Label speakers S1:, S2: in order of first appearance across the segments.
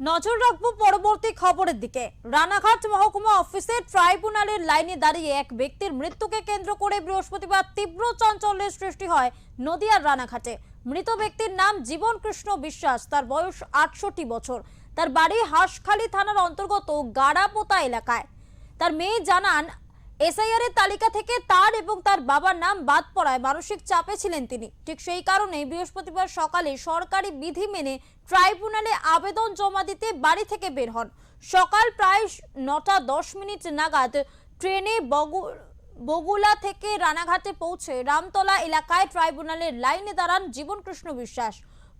S1: নজর রাখবো পরবর্তী খবরের দিকে। রানাঘাট মহকুমা অফিসে ট্রাইব্যুনালের লাইনে দাঁড়িয়ে এক ব্যক্তির মৃত্যুকে কেন্দ্র করে বৃহস্পতিবার তীব্র চাঞ্চল্যের সৃষ্টি হয় নদিয়ার রানাঘাটে। মৃত ব্যক্তির নাম জীবন কৃষ্ণ বিশ্বাস। তার বয়স ৬৮ বছর। তার বাড়ি হাঁসখালি থানার অন্তর্গত গাড়াপোতা এলাকায়। তার মেয়ে জানান, এসআইআর এর তালিকা থেকে তার এবং তার বাবার নাম বাদ পড়ায় মানসিক চাপে ছিলেন তিনি। ঠিক সেই কারণে বৃহস্পতিবার সকালে সরকারি বিধি মেনে ট্রাইব্যুনালে আবেদন জমা দিতে বাড়ি থেকে বের হন। সকাল প্রায় ৯:১০ নাগাদ ট্রেনে বগুলা থেকে রানাঘাটে পৌঁছে রামতলা এলাকায় ট্রাইব্যুনালের লাইনে দাঁড়ান জীবন কৃষ্ণ বিশ্বাস।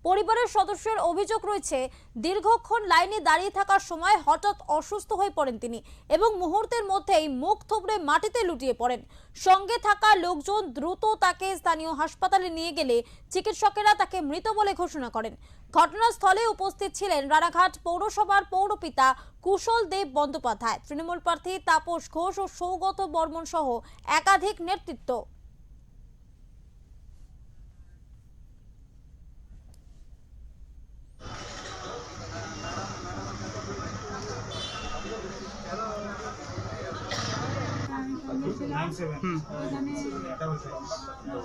S1: পরিবারের সদস্যের অভিযোগ রয়েছে, দীর্ঘক্ষণ লাইনে দাঁড়িয়ে থাকার সময় হঠাৎ অসুস্থ হয়ে পড়েন তিনি এবং মুহূর্তের মধ্যেই মুখ থুবড়ে মাটিতে লুটিয়ে পড়েন। সঙ্গে থাকা লোকজন দ্রুত তাকে স্থানীয় হাসপাতালে নিয়ে গেলে চিকিৎসকেরা তাকে মৃত বলে ঘোষণা করেন। ঘটনাস্থলে উপস্থিত ছিলেন রানাঘাট পৌরসভার পৌরপিতা কুশল দেব বন্দ্যোপাধ্যায়, তৃণমূল প্রার্থী তাপস ঘোষ ও সৌগত বর্মন সহ একাধিক নেতৃত্ব।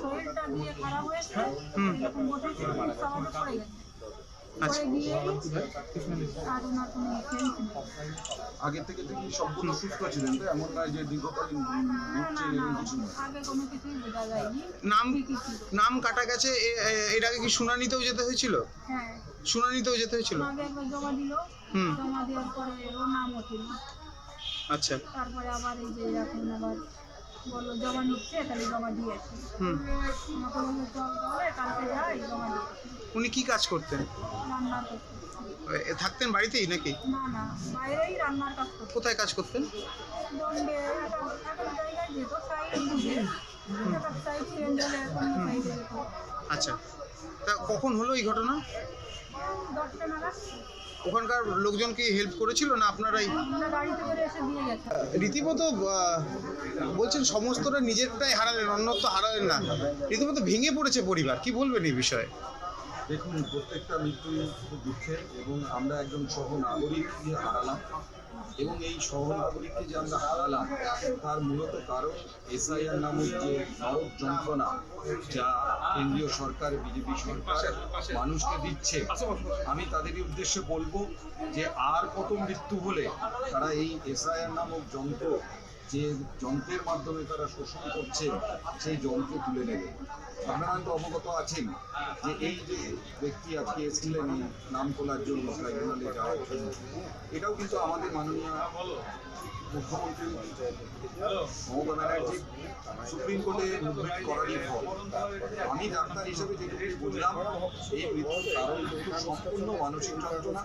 S2: শরীরটা দিয়ে খারাপ হয়েছে, পড়ে গেছে।
S3: আগে থেকে সম্পূর্ণ সুস্থ ছিলেন তো, এমন নয় যে দীর্ঘকালীন কিছু নয়।
S2: আগে কোনো কিছুই বোঝা যায়নি।
S4: নাম কাটা গেছে। এর আগে কি শুনানিতেও যেতে হয়েছিল?
S2: হ্যাঁ,
S4: শুনানিতেও যেতে হয়েছিল।
S2: আগে একবার জমা দিল, জমা দেওয়ার পরে ও নাম ওঠেনি।
S4: আচ্ছা,
S2: তারপরে আবার এই যে এখন আবার বললো জমা নিচ্ছে, তাহলে জমা দিয়েছে। আমাকে বললো চল তাহলে কালকে যাই, জমা দিয়েছে।
S4: উনি কি কাজ করতেন?
S2: রান্নার কাজ করতো।
S4: থাকতেন বাড়িতেই নাকি?
S2: না না, বাইরেই রান্নার কাজ করতো।
S4: কোথায় কাজ করতেন?
S2: দণ্ডে এক জায়গায় যেত, সাইড বুঝে একটা সাইড চেঞ্জ হলে অন্য সাইডে যেত।
S4: আচ্ছা, তা কখন হলো এই ঘটনা?
S2: 10টা নাগাদ
S4: ওখানকার লোকজন কি হেল্প করেছিল না আপনারাই?
S2: আমরা গাড়িতে করে এসে দিয়ে গেছে।
S4: রীতিমতো বলছেন সমস্তটা নিজেরটাই হারালেন, অন্যত্ব হারালেন না। রীতিমতো ভেঙে পড়েছে পরিবার, কি বলবেন এই বিষয়ে?
S3: দেখুন, প্রত্যেকটা মৃত্যুই খুব দুঃখের এবং আমরা একজন সহনাগরিককে হারালাম এবং এই সহনাগরিককে যে আমরা হারালাম তার মূলত কারণ এসআইআর নামক যে নরক যন্ত্রণা যা কেন্দ্রীয় সরকার, বিজেপি সরকার মানুষকে দিচ্ছে। আমি তাদেরই উদ্দেশ্যে বলবো যে আর কত মৃত্যু হলে তারা এই এসআইআর নামক যন্ত্র, যে যন্ত্রের মাধ্যমে তারা শোষণ করছে, সেই যন্ত্র তুলে নেবে। আপনারা হয়তো অবগত আছেন যে এই যে ব্যক্তি আজকে এসেছিলেন নাম তোলার জন্য, ট্রাইব্যুনালে যাওয়ার জন্য, এটাও কিন্তু আমাদের মাননীয় মুখ্যমন্ত্রী মমতা ব্যানার্জি সুপ্রিম কোর্টে মুদ্রিত করারই ফল। আমি ডাক্তার হিসেবে যেটুকু বুঝলাম, এই মৃত্যুর কারণ কিন্তু সম্পূর্ণ মানসিক যন্ত্রণা।